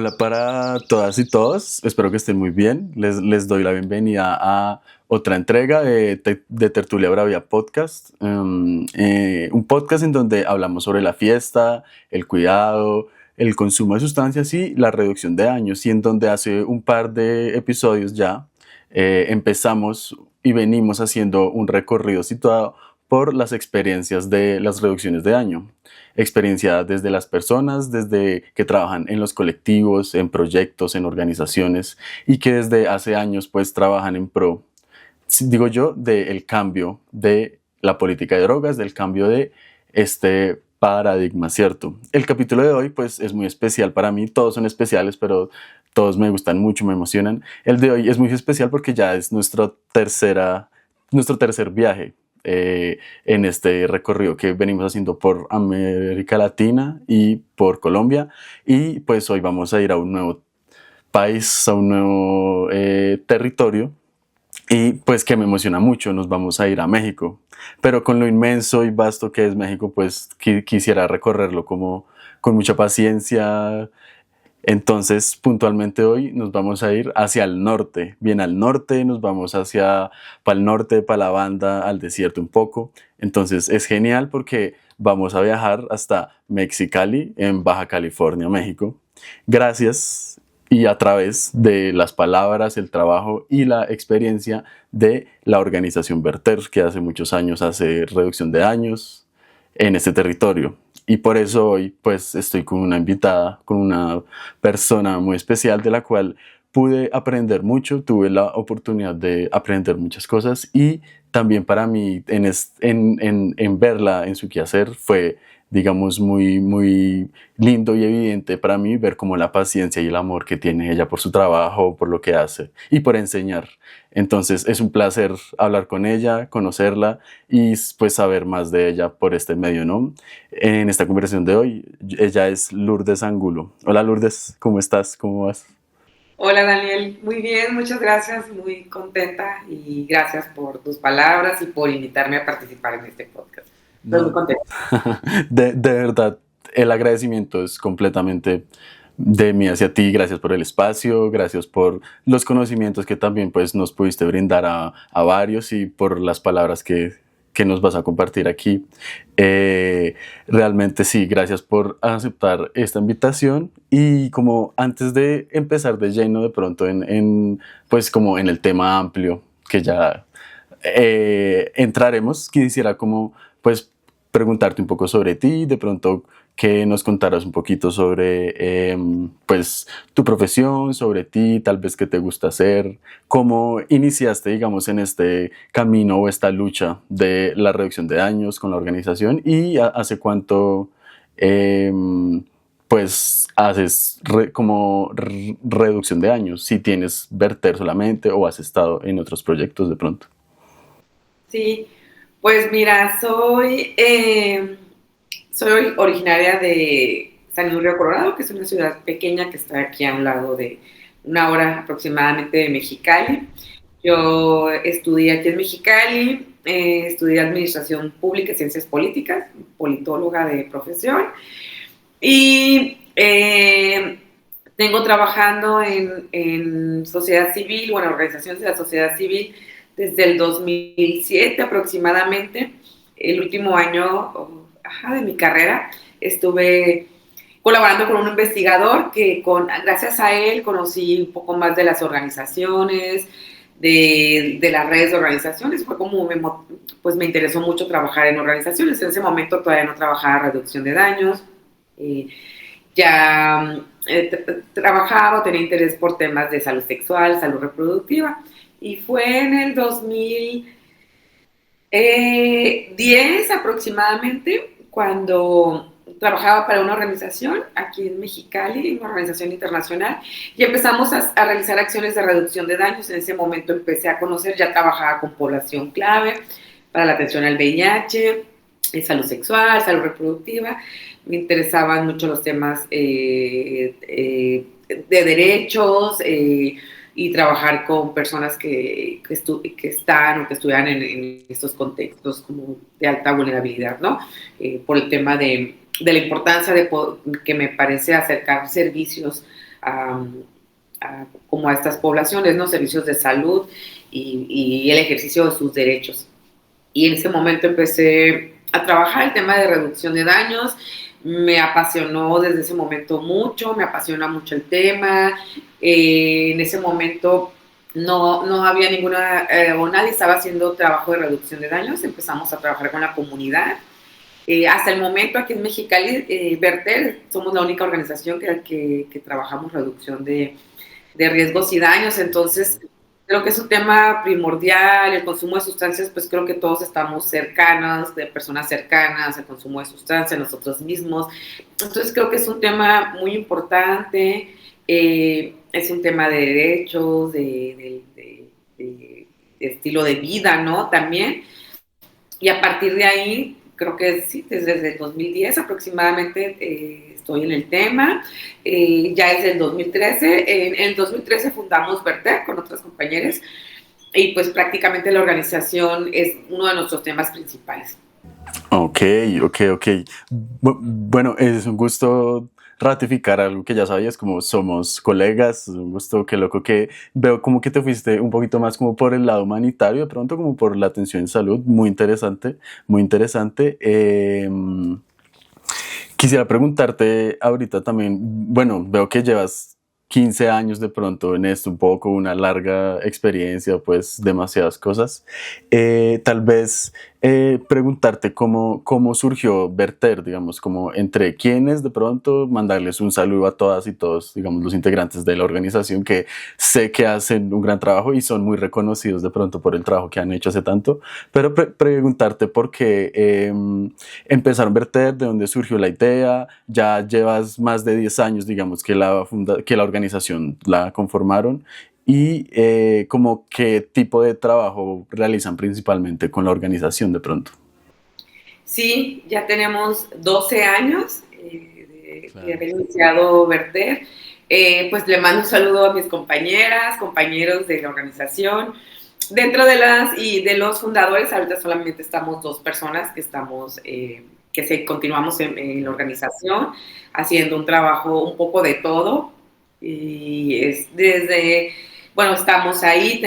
Hola para todas y todos, espero que estén muy bien. Les doy la bienvenida a otra entrega de Tertulia Bravia Podcast, un podcast en donde hablamos sobre la fiesta, el cuidado, el consumo de sustancias y la reducción de daños, y en donde hace un par de episodios ya empezamos y venimos haciendo un recorrido situado por las experiencias de las reducciones de daño. Experiencia desde las personas, desde que trabajan en los colectivos, en proyectos, en organizaciones, y que desde hace años pues trabajan en pro, digo yo, del cambio de la política de drogas, del cambio de este paradigma, ¿cierto? El capítulo de hoy pues es muy especial para mí, todos son especiales, pero todos me gustan mucho, me emocionan. El de hoy es muy especial porque ya es nuestro tercer viaje en este recorrido que venimos haciendo por América Latina y por Colombia, y pues hoy vamos a ir a un nuevo país, a un nuevo territorio, y pues que me emociona mucho. Nos vamos a ir a México, pero con lo inmenso y vasto que es México, pues quisiera recorrerlo como con mucha paciencia. Entonces, puntualmente hoy nos vamos a ir hacia el norte, bien al norte, nos vamos para el norte, para la banda, al desierto un poco. Entonces es genial porque vamos a viajar hasta Mexicali, en Baja California, México. Gracias y a través de las palabras, el trabajo y la experiencia de la organización Verter, que hace muchos años hace reducción de daños en este territorio. Y por eso hoy pues estoy con una invitada, con una persona muy especial de la cual pude aprender mucho, tuve la oportunidad de aprender muchas cosas, y también para mí en verla en su quehacer fue, digamos, muy lindo y evidente para mí ver como la paciencia y el amor que tiene ella por su trabajo, por lo que hace y por enseñar. Entonces es un placer hablar con ella, conocerla y pues saber más de ella por este medio, ¿no? En esta conversación de hoy, ella es Lourdes Angulo. Hola Lourdes, ¿cómo estás? ¿Cómo vas? Hola Daniel, muy bien, muchas gracias, muy contenta y gracias por tus palabras y por invitarme a participar en este podcast. Estoy muy No, contenta. de verdad, el agradecimiento es completamente de mí hacia ti. Gracias por el espacio, gracias por los conocimientos que también pues nos pudiste brindar a varios, y por las palabras que nos vas a compartir aquí. Realmente sí, gracias por aceptar esta invitación. Y como antes de empezar de lleno de pronto pues como en el tema amplio que ya entraremos, quisiera como pues preguntarte un poco sobre ti, de pronto que nos contaras un poquito sobre pues tu profesión, sobre ti, tal vez qué te gusta hacer, cómo iniciaste, digamos, en este camino o esta lucha de la reducción de daños con la organización, y hace cuánto eh, pues haces reducción de daños, si tienes Verter solamente o has estado en otros proyectos de pronto. Sí, pues mira, soy originaria de San Luis Río Colorado, que es una ciudad pequeña que está aquí a un lado de una hora aproximadamente de Mexicali. Yo estudié aquí en Mexicali, estudié Administración Pública y Ciencias Políticas, politóloga de profesión. Y tengo trabajando en sociedad civil, bueno, organizaciones de la sociedad civil desde el 2007 aproximadamente. El último año de mi carrera estuve colaborando con un investigador gracias a él conocí un poco más de las organizaciones, de las redes de organizaciones. Fue como pues me interesó mucho trabajar en organizaciones. En ese momento todavía no trabajaba reducción de daños. Eh, ya trabajaba o tenía interés por temas de salud sexual, salud reproductiva. Y fue en el 2010 aproximadamente cuando trabajaba para una organización aquí en Mexicali, una organización internacional, y empezamos a realizar acciones de reducción de daños. En ese momento empecé a conocer, ya trabajaba con población clave para la atención al VIH, salud sexual, salud reproductiva. Me interesaban mucho los temas de derechos y trabajar con personas que están o que estudian en estos contextos como de alta vulnerabilidad, ¿no? Por el tema de la importancia que me parece acercar servicios como a estas poblaciones, ¿no? Servicios de salud y el ejercicio de sus derechos. Y en ese momento empecé a trabajar el tema de reducción de daños. Me apasionó desde ese momento mucho, me apasiona mucho el tema. En ese momento no había ninguna, o nadie estaba haciendo trabajo de reducción de daños. Empezamos a trabajar con la comunidad. Hasta el momento aquí en Mexicali, Verter, somos la única organización que trabajamos reducción de riesgos y daños. Entonces, creo que es un tema primordial. El consumo de sustancias, pues creo que todos estamos cercanos, de personas cercanas, el consumo de sustancias, nosotros mismos. Entonces, creo que es un tema muy importante. Es un tema de derechos, de estilo de vida, ¿no? También. Y a partir de ahí, creo que sí, desde el 2010 aproximadamente estoy en el tema. Ya es el 2013. En el 2013 fundamos Verter con otras compañeras y pues prácticamente la organización es uno de nuestros temas principales. Ok, ok. Bueno, es un gusto ratificar algo que ya sabías, como somos colegas, un gusto, qué loco que veo como que te fuiste un poquito más como por el lado humanitario, de pronto como por la atención en salud, muy interesante, muy interesante. Quisiera preguntarte ahorita también, bueno, veo que llevas 15 años de pronto en esto, un poco una larga experiencia, pues demasiadas cosas. Tal vez preguntarte cómo surgió Verter, digamos, como entre quiénes de pronto mandarles un saludo a todas y todos, digamos, los integrantes de la organización que sé que hacen un gran trabajo y son muy reconocidos de pronto por el trabajo que han hecho hace tanto, pero preguntarte por qué empezaron Verter, de dónde surgió la idea. Ya llevas más de 10 años, digamos, que que la organización la conformaron, y como qué tipo de trabajo realizan principalmente con la organización de pronto. Sí, ya tenemos 12 años de Claro. haber iniciado Verter. Pues le mando un saludo a mis compañeras, compañeros de la organización. Dentro de las y de los fundadores, ahorita solamente estamos dos personas que estamos, continuamos en la organización, haciendo un trabajo un poco de todo. Y es desde, bueno, estamos ahí,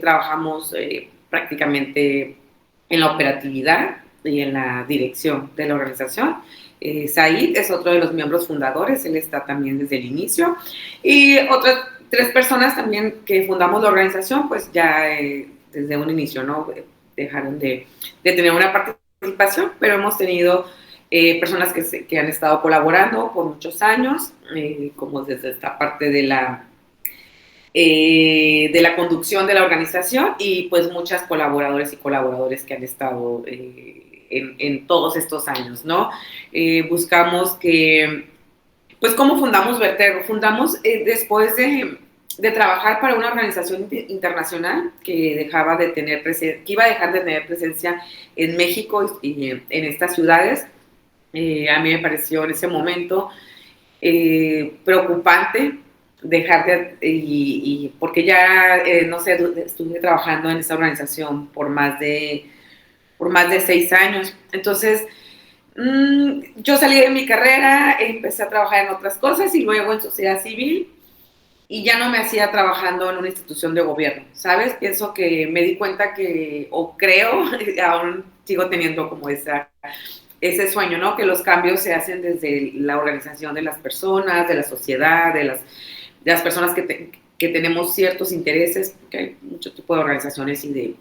trabajamos prácticamente en la operatividad y en la dirección de la organización. Said es otro de los miembros fundadores, él está también desde el inicio. Y otras tres personas también que fundamos la organización, pues ya desde un inicio, ¿no? Dejaron de tener una participación, pero hemos tenido personas que han estado colaborando por muchos años, como desde esta parte de la conducción de la organización y pues muchas colaboradores y colaboradores que han estado en todos estos años, ¿no? Buscamos que, pues, ¿cómo fundamos Verter? Fundamos después de trabajar para una organización internacional que dejaba de tener que iba a dejar de tener presencia en México y en estas ciudades. A mí me pareció en ese momento preocupante dejar porque ya, no sé, estuve trabajando en esta organización por más de 6 años. Entonces, yo salí de mi carrera, empecé a trabajar en otras cosas y luego en sociedad civil y ya no me hacía trabajando en una institución de gobierno, ¿sabes? Pienso que me di cuenta o creo, aún sigo teniendo como ese sueño, ¿no? Que los cambios se hacen desde la organización de las personas, de la sociedad, de las personas que tenemos ciertos intereses, porque hay mucho tipo de organizaciones y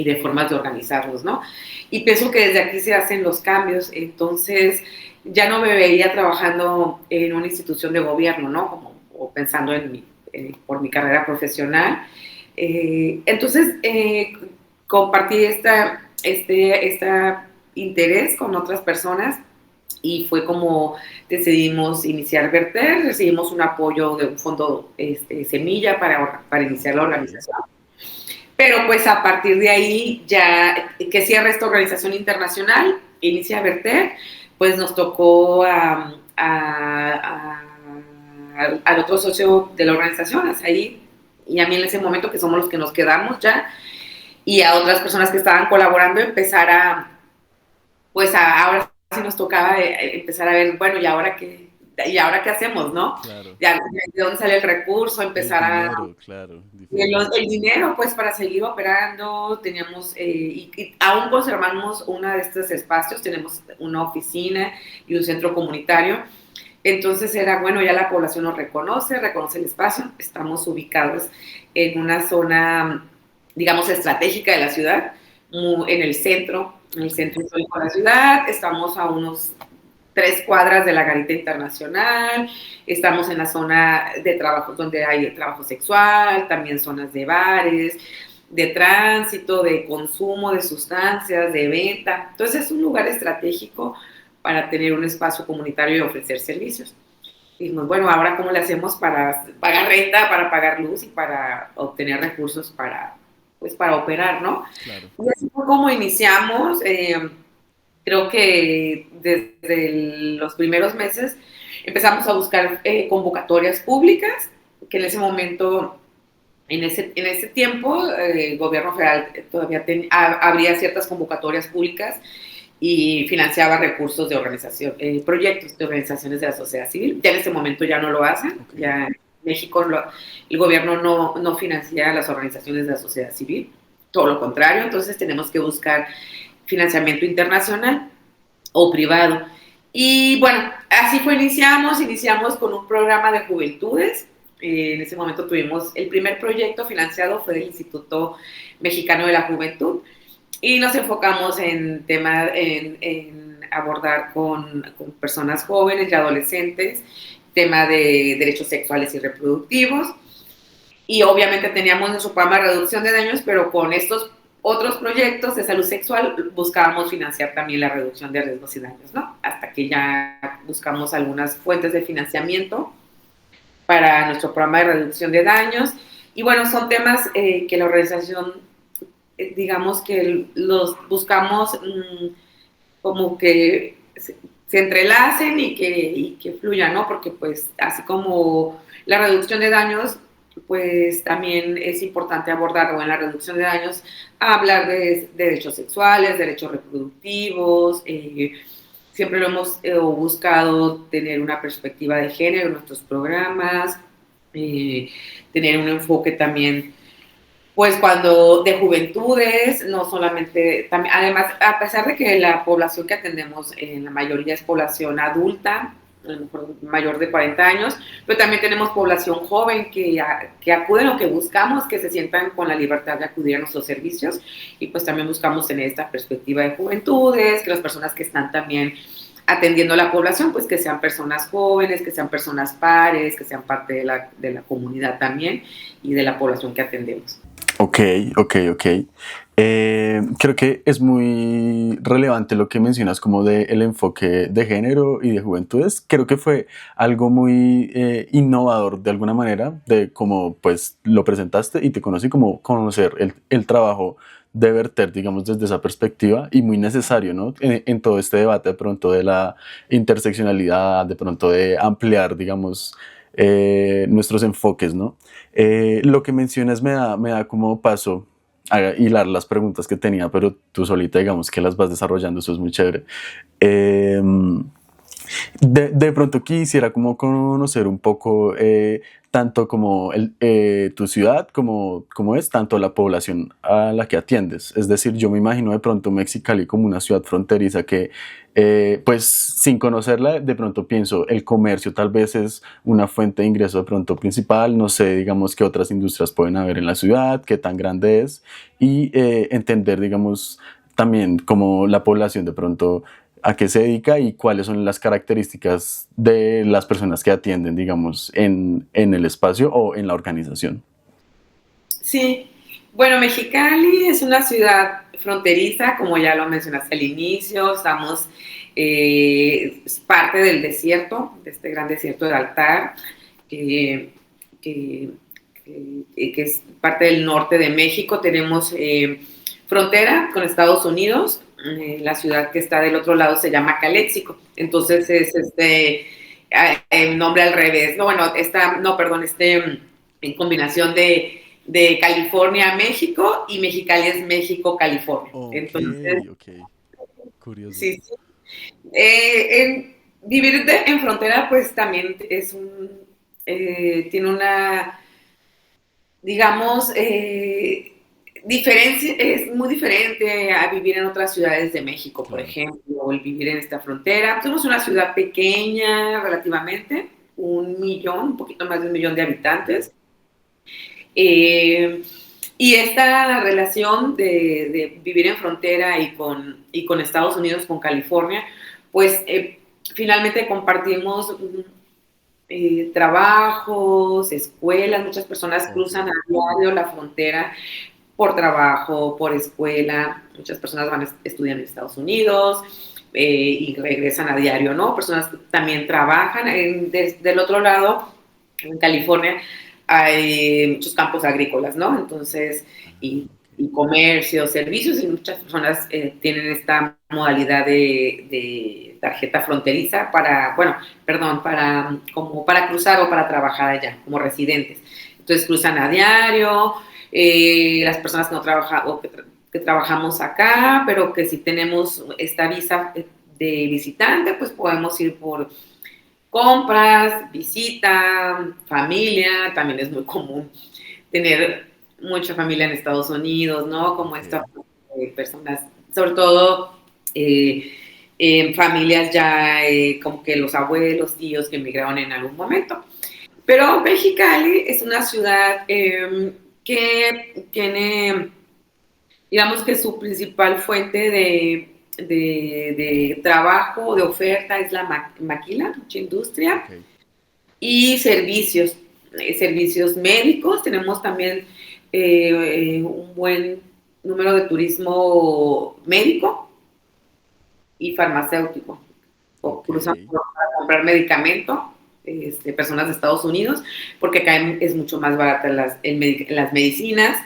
de formas de organizarlos, ¿no? Y pienso que desde aquí se hacen los cambios, entonces ya no me veía trabajando en una institución de gobierno, ¿no? O pensando por mi carrera profesional. Entonces, compartí esta interés con otras personas y fue como decidimos iniciar Verter, recibimos un apoyo de un fondo semilla para iniciar la organización. Pero pues a partir de ahí, ya que cierra esta organización internacional, inicia Verter, pues nos tocó al otro socio de la organización, a Said, y a mí en ese momento, que somos los que nos quedamos ya, y a otras personas que estaban colaborando, empezar ahora sí nos tocaba empezar a ver, bueno, ¿y ahora qué? ¿y ahora qué hacemos, no? Claro. Ya, ¿de dónde sale el recurso? El Empezar a dinero, claro, difícil. el dinero, pues, para seguir operando, teníamos, y aún conservamos uno de estos espacios, tenemos una oficina y un centro comunitario. Entonces era, bueno, ya la población nos reconoce el espacio, estamos ubicados en una zona, digamos, estratégica de la ciudad, en el Ok, centro histórico de la ciudad, estamos a unos 3 cuadras de la Garita Internacional, estamos en la zona de trabajo donde hay trabajo sexual, también zonas de bares, de tránsito, de consumo de sustancias, de venta. Entonces es un lugar estratégico para tener un espacio comunitario y ofrecer servicios. Y dijimos, bueno, ahora cómo le hacemos para pagar renta, para pagar luz y para obtener recursos para, pues, para operar, ¿no? claro. Y así fue como iniciamos. Creo que desde los primeros meses empezamos a buscar convocatorias públicas, que en ese momento, en ese tiempo, el gobierno federal todavía abría ciertas convocatorias públicas y financiaba recursos de organización, proyectos de organizaciones de la sociedad civil. Ya en ese momento ya no lo hacen, Ok, ya en México el gobierno no financia las organizaciones de la sociedad civil, todo lo contrario, entonces tenemos que buscar financiamiento internacional o privado. Y bueno, así fue, iniciamos con un programa de juventudes. En ese momento tuvimos el primer proyecto financiado fue del Instituto Mexicano de la Juventud y nos enfocamos en abordar con personas jóvenes y adolescentes tema de derechos sexuales y reproductivos y obviamente teníamos nuestro programa de reducción de daños, pero con estos otros proyectos de salud sexual buscábamos financiar también la reducción de riesgos y daños, ¿no? Hasta que ya buscamos algunas fuentes de financiamiento para nuestro programa de reducción de daños. Y bueno, son temas que la organización, digamos que los buscamos como que se entrelacen y que fluyan, ¿no? Porque pues así como la reducción de daños, pues también es importante abordar, o en la reducción de daños, hablar de derechos sexuales, derechos reproductivos, siempre lo hemos buscado tener una perspectiva de género en nuestros programas, eh, tener un enfoque también pues cuando de juventudes, no solamente, también, además, a pesar de que la población que atendemos en la mayoría es población adulta, a lo mejor mayor de 40 años, pero también tenemos población joven que acuden o que buscamos que se sientan con la libertad de acudir a nuestros servicios y pues también buscamos tener esta perspectiva de juventudes, que las personas que están también atendiendo a la población, pues que sean personas jóvenes, que sean personas pares, que sean parte de la comunidad también y de la población que atendemos. ok, ok. Creo que es muy relevante lo que mencionas como del enfoque de género y de juventudes. Creo que fue algo muy innovador de alguna manera, de cómo pues lo presentaste y te conocí como conocer el trabajo de Verter, digamos, desde esa perspectiva y muy necesario, ¿no? En todo este debate de pronto de la interseccionalidad, de pronto de ampliar, digamos, nuestros enfoques, ¿no? Lo que mencionas me da como paso a hilar las preguntas que tenía, pero tú solita digamos que las vas desarrollando, eso es muy chévere. Eh, de pronto quisiera como conocer un poco tanto como tu ciudad como es, tanto la población a la que atiendes. Es decir, yo me imagino de pronto Mexicali como una ciudad fronteriza que, pues sin conocerla, de pronto pienso, el comercio tal vez es una fuente de ingreso de pronto principal, no sé, digamos, qué otras industrias pueden haber en la ciudad, qué tan grande es, y entender, digamos, también como la población de pronto a qué se dedica y cuáles son las características de las personas que atienden, digamos, en el espacio o en la organización. Sí, bueno, Mexicali es una ciudad fronteriza, como ya lo mencionaste al inicio, estamos es parte del desierto, de este gran desierto del Altar, que, que, que es parte del norte de México. Tenemos frontera con Estados Unidos, la ciudad que está del otro lado se llama Caléxico, entonces es el nombre al revés, no, bueno, no, perdón, en combinación de California a México y Mexicali es México, California. Ok, Entonces, ok, curioso. sí, sí. Vivir en frontera, pues también es tiene una, digamos, diferencia, es muy diferente a vivir en otras ciudades de México, por Claro. ejemplo, o el vivir en esta frontera. Somos una ciudad pequeña relativamente, 1 millón, un poquito más de 1 millón de Ok. habitantes. Eh, y esta relación de vivir en frontera y con Estados Unidos, con California, pues finalmente compartimos trabajos, escuelas, muchas personas Ok. cruzan a diario la frontera por trabajo, por escuela, muchas personas van a estudiar en Estados Unidos y regresan a diario, ¿no? Personas también trabajan desde el otro lado, en California, hay muchos campos agrícolas, ¿no? Entonces, Ah, ok. y comercio, servicios, y muchas personas tienen esta modalidad de tarjeta fronteriza para, bueno, perdón, para, como para cruzar o para trabajar allá, como residentes. Entonces cruzan a diario, las personas que no trabajan o que trabajamos acá, pero que si tenemos esta visa de visitante, pues podemos ir por compras, visita, familia, también es muy común tener mucha familia en Estados Unidos, ¿no? Como Ok. esta personas, sobre todo familias ya como que los abuelos, tíos que emigraron en algún momento. Pero Mexicali es una ciudad que tiene, digamos que su principal fuente de trabajo, de oferta, es la maquila, mucha industria, Ok. y servicios, servicios médicos. Tenemos también un buen número de turismo médico y farmacéutico. O Ok. cruzan para comprar medicamento, personas de Estados Unidos, porque acá es mucho más barata las medicinas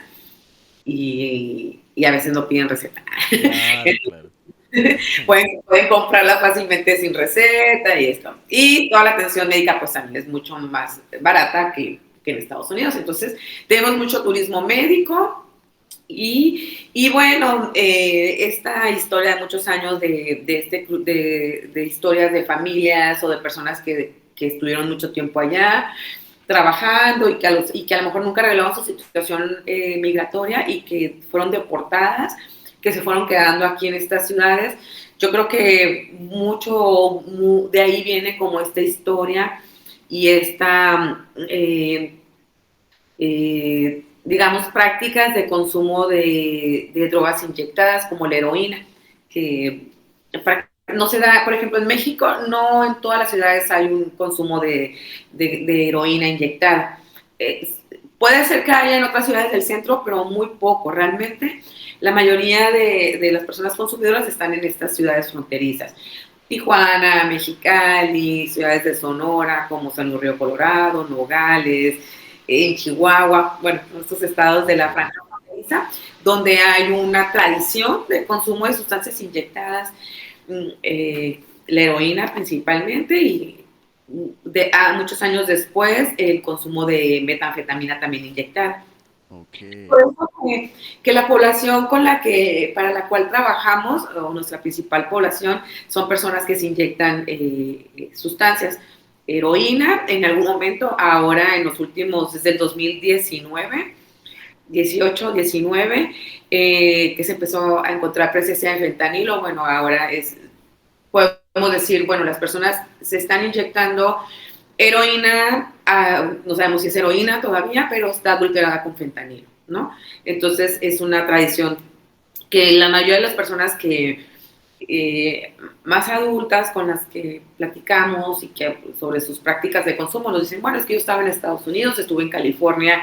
y a veces no piden receta. Claro, claro. Pueden comprarla fácilmente sin receta y esto. Y toda la atención médica pues también es mucho más barata que en Estados Unidos. Entonces, tenemos mucho turismo médico y bueno, esta historia de muchos años de historias de familias o de personas que estuvieron mucho tiempo allá trabajando y que a lo mejor nunca revelaron su situación migratoria y que fueron deportadas, que se fueron quedando aquí en estas ciudades. Yo creo que mucho de ahí viene como esta historia y esta, digamos, prácticas de consumo de drogas inyectadas como la heroína, que no se da, por ejemplo, en México, no en todas las ciudades hay un consumo de heroína inyectada. Eh, Puede ser que haya en otras ciudades del centro, pero muy poco. Realmente, la mayoría de las personas consumidoras están en estas ciudades fronterizas. Tijuana, Mexicali, ciudades de Sonora como San Luis Río Colorado, Nogales, en Chihuahua, bueno, estos estados de Ok. la franja fronteriza, donde hay una tradición de consumo de sustancias inyectadas, la heroína principalmente, y muchos años después el consumo de metanfetamina también inyectada. Ok. Por eso que la población para la cual trabajamos, o nuestra principal población, son personas que se inyectan sustancias. Heroína, en algún momento, ahora en los últimos, desde el 2019, 18, 19, que se empezó a encontrar presencia de fentanilo. Bueno, ahora podemos decir, bueno, las personas se están inyectando heroína, no sabemos si es heroína todavía, pero está adulterada con fentanilo, ¿no? Entonces es una tradición que la mayoría de las personas que más adultas con las que platicamos y que sobre sus prácticas de consumo nos dicen, bueno, es que yo estaba en Estados Unidos, estuve en California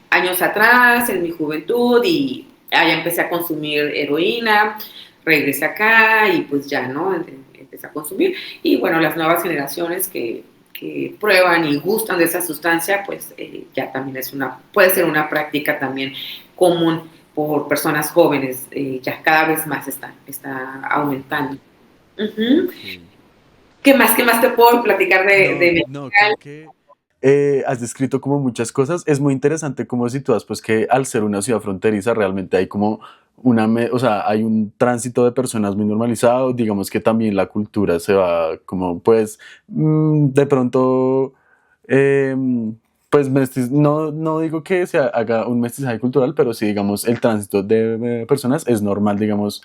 años atrás, en mi juventud, y allá empecé a consumir heroína, regresé acá y pues ya, ¿no? Empecé a consumir. Y bueno, las nuevas generaciones que prueban y gustan de esa sustancia, pues ya también puede ser una práctica también común por personas jóvenes, ya cada vez más está aumentando. Uh -huh. Ok. Qué más te puedo platicar No, de no, Mexicali? creo que has descrito como muchas cosas. Es muy interesante como sitúas, pues que al ser una ciudad fronteriza realmente hay como o sea, hay un tránsito de personas muy normalizado, digamos que también la cultura se va como, pues, de pronto, pues, no digo que se haga un mestizaje cultural, pero sí, digamos, el tránsito de personas es normal, digamos,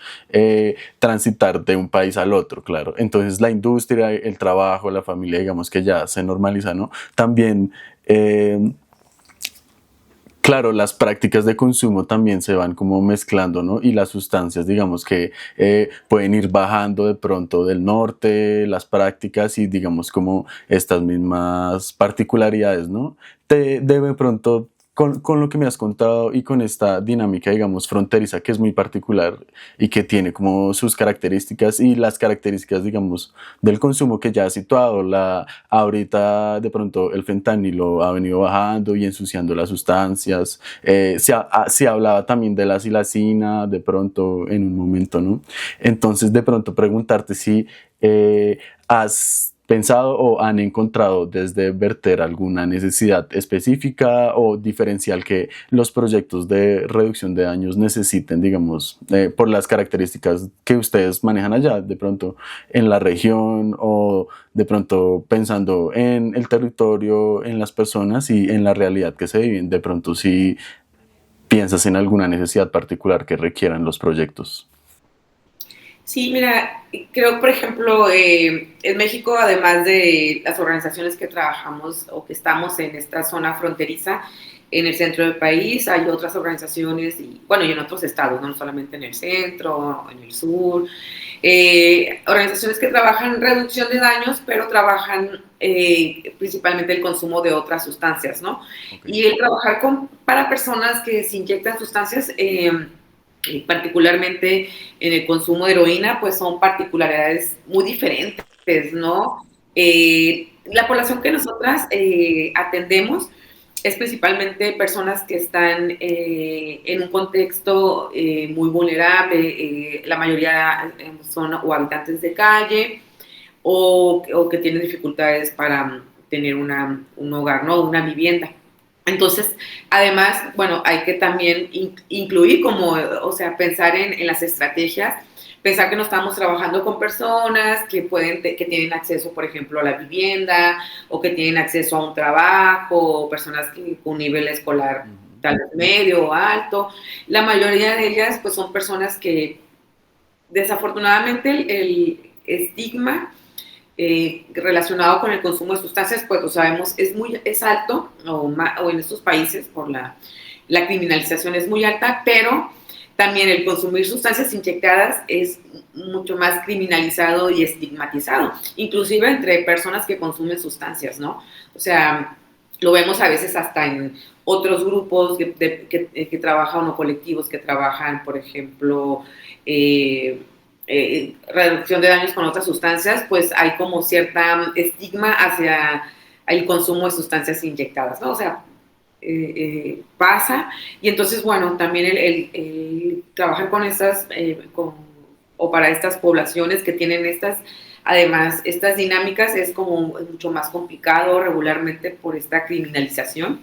transitar de un país al otro, claro. Entonces, la industria, el trabajo, la familia, digamos que ya se normaliza, ¿no? También, eh, claro, las prácticas de consumo también se van como mezclando, ¿no? Y las sustancias, digamos que pueden ir bajando de pronto del norte, las prácticas y digamos como estas mismas particularidades, ¿no? De pronto, con lo que me has contado y con esta dinámica, digamos, fronteriza, que es muy particular y que tiene como sus características y las características, digamos, del consumo que ya has situado, ahorita de pronto el fentanilo ha venido bajando y ensuciando las sustancias. Se hablaba también de la silacina de pronto en un momento, ¿no? Entonces de pronto preguntarte si has pensado o han encontrado desde Verter alguna necesidad específica o diferencial que los proyectos de reducción de daños necesiten, digamos, por las características que ustedes manejan allá, de pronto en la región o de pronto pensando en el territorio, en las personas y en la realidad que se viven, de pronto si piensas en alguna necesidad particular que requieran los proyectos. Sí, mira, creo, por ejemplo, en México, además de las organizaciones que trabajamos o que estamos en esta zona fronteriza, en el centro del país, hay otras organizaciones, y bueno, y en otros estados, no solamente en el centro, en el sur, organizaciones que trabajan en reducción de daños, pero trabajan principalmente el consumo de otras sustancias, ¿no? Okay. Y el trabajar para personas que se inyectan sustancias, particularmente en el consumo de heroína, pues son particularidades muy diferentes, ¿no? La población que nosotras atendemos es principalmente personas que están en un contexto muy vulnerable, la mayoría son o habitantes de calle o que tienen dificultades para tener un hogar, ¿no? Una vivienda. Entonces, además, bueno, hay que también incluir como, o sea, pensar en las estrategias, pensar que no estamos trabajando con personas que tienen acceso, por ejemplo, a la vivienda o que tienen acceso a un trabajo, o personas con nivel escolar Ujú. tal vez medio o alto. La mayoría de ellas, pues, son personas que desafortunadamente el estigma relacionado con el consumo de sustancias, pues lo sabemos, es alto, o en estos países por la criminalización es muy alta, pero también el consumir sustancias inyectadas es mucho más criminalizado y estigmatizado, inclusive entre personas que consumen sustancias, ¿no? O sea, lo vemos a veces hasta en otros grupos que trabajan o colectivos que trabajan, por ejemplo, reducción de daños con otras sustancias, pues hay como cierta estigma hacia el consumo de sustancias inyectadas, ¿no? O sea, pasa. Y entonces, bueno, también el trabajar con estas, o para estas poblaciones que tienen además, estas dinámicas es como mucho más complicado regularmente por esta criminalización.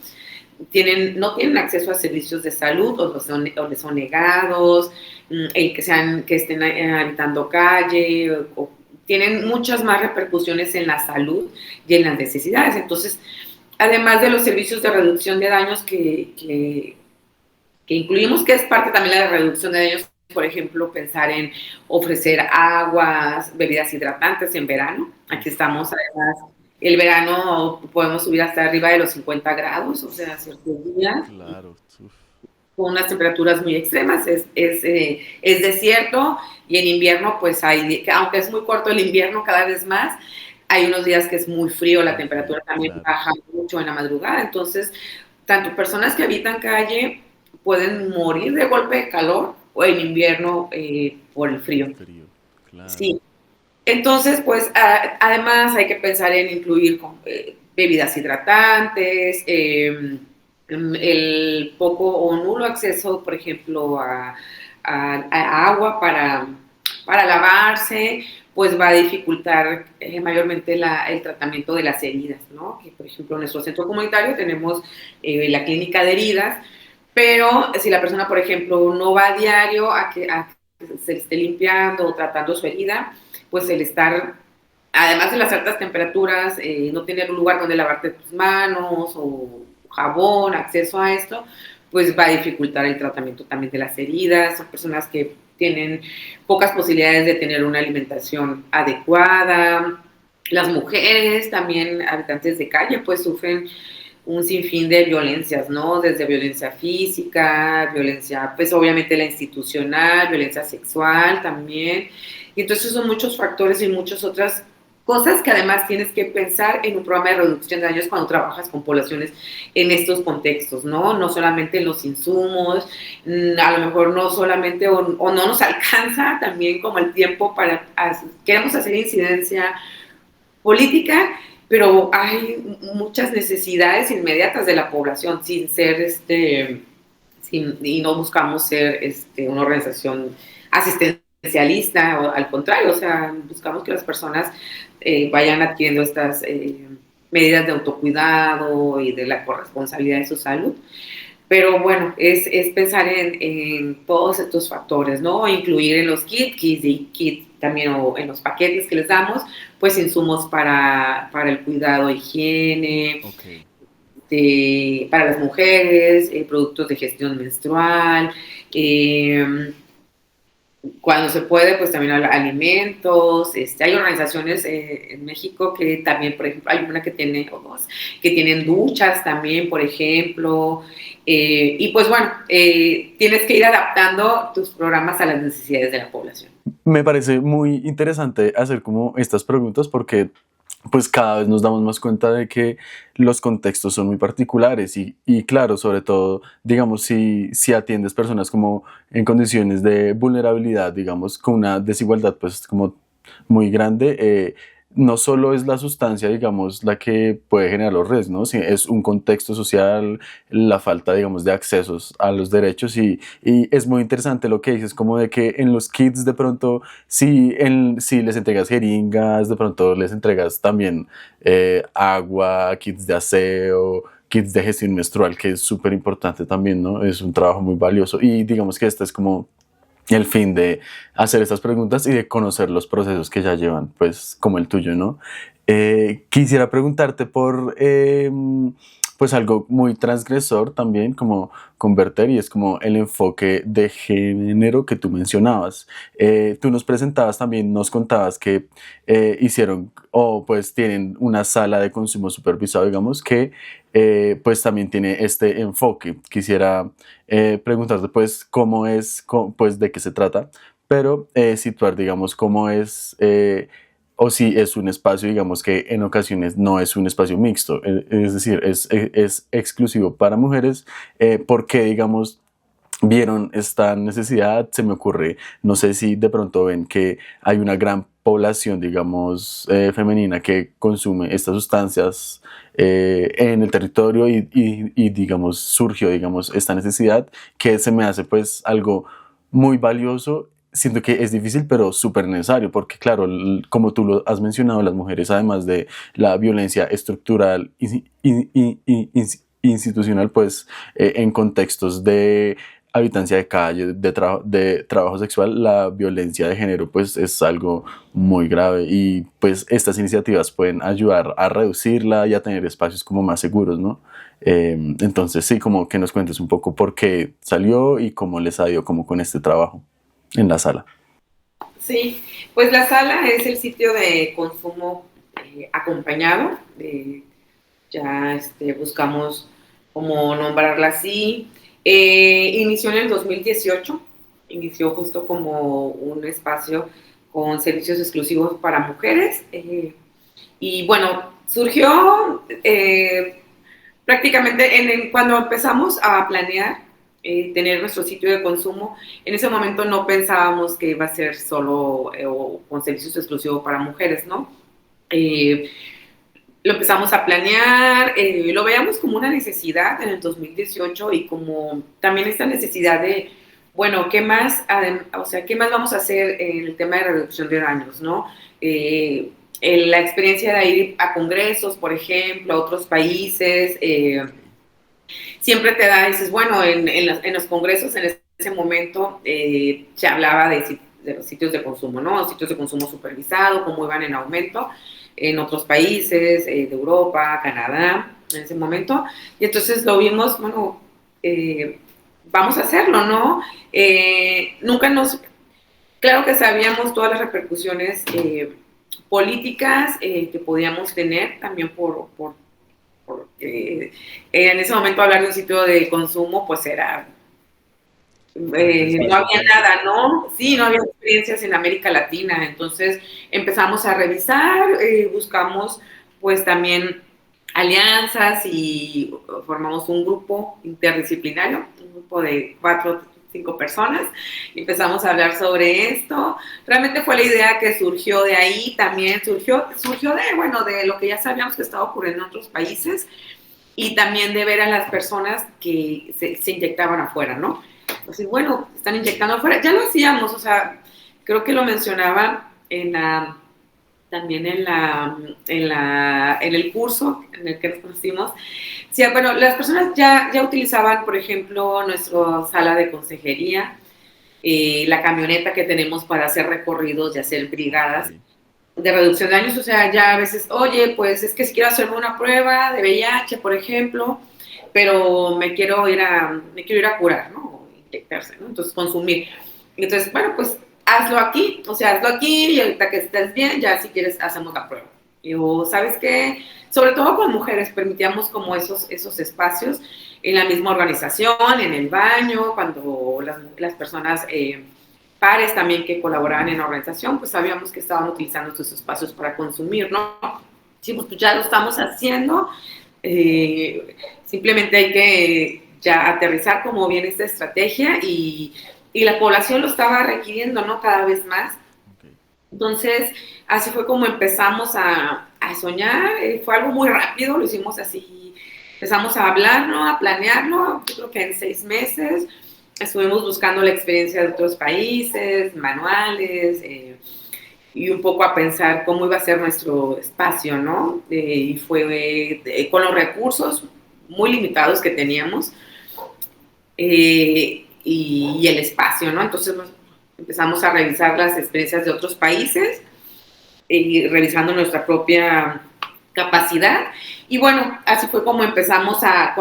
No tienen acceso a servicios de salud o les son negados, el que estén habitando calle, tienen muchas más repercusiones en la salud y en las necesidades. Entonces, además de los servicios de reducción de daños que incluimos, que es parte también de la reducción de daños, por ejemplo, pensar en ofrecer aguas, bebidas hidratantes en verano. Aquí Uf, estamos, además, el verano podemos subir hasta arriba de los 50 grados, o sea, ciertos días, claro. Uf. con unas temperaturas muy extremas, es desierto y en invierno pues aunque es muy corto el invierno cada vez más, hay unos días que es muy frío, la Muy frío, temperatura también claro. baja mucho en la madrugada, entonces tanto personas que habitan calle pueden morir de golpe de calor o en invierno por el Por el frío. frío, claro. Sí, entonces, pues, además hay que pensar en incluir bebidas hidratantes, el poco o nulo acceso, por ejemplo, a agua para lavarse, pues va a dificultar mayormente el tratamiento de las heridas, ¿no? Que, por ejemplo, en nuestro centro comunitario tenemos la clínica de heridas, pero si la persona, por ejemplo, no va a diario a que se esté limpiando o tratando su herida, pues el estar, además de las altas temperaturas, no tener un lugar donde lavarte tus manos o jabón, acceso a esto, pues va a dificultar el tratamiento también de las heridas. Son personas que tienen pocas posibilidades de tener una alimentación adecuada. Las mujeres, también habitantes de calle, pues sufren un sinfín de violencias, ¿no? Desde violencia física, violencia, pues obviamente la institucional, violencia sexual también. Y entonces son muchos factores y muchas otras cosas que además tienes que pensar en un programa de reducción de daños cuando trabajas con poblaciones en estos contextos, ¿no? No solamente en los insumos, a lo mejor no solamente o no nos alcanza también como el tiempo para, queremos hacer incidencia política, pero hay muchas necesidades inmediatas de la población sin ser, y no buscamos ser una organización asistencialista, o al contrario, o sea, buscamos que las personas vayan adquiriendo estas medidas de autocuidado y de la corresponsabilidad de su salud. Pero bueno, es pensar en todos estos factores, ¿no? Incluir en los kits también o en los paquetes que les damos, pues insumos para el cuidado, higiene, Ok. para las mujeres, productos de gestión menstrual, cuando se puede, pues también alimentos. Hay organizaciones en México que también, por ejemplo, hay una que tiene, o dos, que tienen duchas también, por ejemplo. Y pues bueno, tienes que ir adaptando tus programas a las necesidades de la población. Me parece muy interesante hacer como estas preguntas porque pues cada vez nos damos más cuenta de que los contextos son muy particulares y claro, sobre todo, digamos, si atiendes personas como en condiciones de vulnerabilidad, digamos, con una desigualdad pues como muy grande, no solo es la sustancia, digamos, la que puede generar los riesgos, ¿no? Sí, es un contexto social, la falta, digamos, de accesos a los derechos y es muy interesante lo que dices, como de que en los kits de pronto, si les entregas jeringas, de pronto les entregas también agua, kits de aseo, kits de gestión menstrual, que es súper importante también, ¿no? Es un trabajo muy valioso y digamos que este es como el fin de hacer estas preguntas y de conocer los procesos que ya llevan, pues como el tuyo, ¿no? Quisiera preguntarte por, pues algo muy transgresor también, como converter, y es como el enfoque de género que tú mencionabas. Tú nos presentabas también, nos contabas que hicieron, o pues tienen una sala de consumo supervisado, digamos, que pues también tiene este enfoque. Quisiera preguntarte pues cómo es, pues de qué se trata, pero situar digamos cómo es o si es un espacio digamos que en ocasiones no es un espacio mixto, es decir, es exclusivo para mujeres, porque digamos vieron esta necesidad, se me ocurre, no sé si de pronto ven que hay una gran población, digamos, femenina que consume estas sustancias en el territorio y, digamos, surgió, digamos, esta necesidad que se me hace, pues, algo muy valioso. Siento que es difícil, pero súper necesario, porque claro, como tú lo has mencionado, las mujeres, además de la violencia estructural institucional, pues en contextos de habitancia de calle, de trabajo sexual, la violencia de género pues es algo muy grave y pues estas iniciativas pueden ayudar a reducirla y a tener espacios como más seguros, ¿no? Entonces sí, como que nos cuentes un poco por qué salió y cómo les ha ido como con este trabajo en la sala. Sí, pues la sala es el sitio de consumo acompañado. Ya buscamos como nombrarla así. Inició en el 2018, inició justo como un espacio con servicios exclusivos para mujeres. Y bueno, surgió prácticamente cuando empezamos a planear tener nuestro sitio de consumo. En ese momento no pensábamos que iba a ser solo o con servicios exclusivos para mujeres, ¿no? Lo empezamos a planear, lo veíamos como una necesidad en el 2018 y como también esta necesidad de bueno, ¿qué más, o sea, qué más vamos a hacer en el tema de reducción de daños, ¿no? La experiencia de ir a congresos, por ejemplo, a otros países, Okay. siempre te da, dices, bueno, en los congresos en ese momento se hablaba de los sitios de consumo, ¿no? Sitios de consumo supervisado, cómo iban en aumento en otros países de Europa, Canadá, en ese momento. Y entonces lo vimos, bueno, vamos a hacerlo, ¿no? Nunca nos, claro que sabíamos todas las repercusiones políticas que podíamos tener también porque en ese momento hablar de un sitio de consumo pues era Abrir no espacio había para eso. nada, ¿no? Sí, no había experiencias en América Latina, entonces empezamos a revisar, buscamos pues también alianzas y formamos un grupo interdisciplinario, un grupo de 4 o 5 personas, empezamos a hablar sobre esto, realmente fue la idea que surgió de ahí, también surgió de, bueno, de lo que ya sabíamos que estaba ocurriendo en otros países, y también de ver a las personas que se inyectaban afuera, ¿no? Entonces, bueno, están inyectando afuera. Ya lo hacíamos, o sea, creo que lo mencionaba también en el curso en el que nos conocimos. Sí, bueno, las personas ya utilizaban, por ejemplo, nuestra sala de consejería, la camioneta que tenemos para hacer recorridos y hacer brigadas Okay. de reducción de daños, o sea, ya a veces, oye, pues es que si quiero hacerme una prueba de VIH, por ejemplo, pero me quiero ir a curar, ¿no? O inyectarse, ¿no? Entonces, consumir. Entonces, bueno, pues hazlo aquí, o sea, hazlo aquí y ahorita que estés bien, ya si quieres hacemos la prueba. Y o, ¿sabes qué? Sobre todo con mujeres, permitíamos como esos espacios en la misma organización, en el baño, cuando las personas pares también que colaboraban en la organización, pues sabíamos que estaban utilizando estos espacios para consumir, ¿no? Sí, pues ya lo estamos haciendo, simplemente hay que ya aterrizar como bien esta estrategia y la población lo estaba requiriendo, ¿no? Cada vez más. Okay. Entonces, así fue como empezamos a soñar, fue algo muy rápido, lo hicimos así, empezamos a hablar, ¿no? A planearlo, yo creo que en 6 meses estuvimos buscando la experiencia de otros países, manuales, y un poco a pensar cómo iba a ser nuestro espacio, ¿no? Y fue con los recursos muy limitados que teníamos y el espacio, ¿no? Entonces empezamos a revisar las experiencias de otros países y revisando nuestra propia capacidad. Y bueno, así fue como empezamos a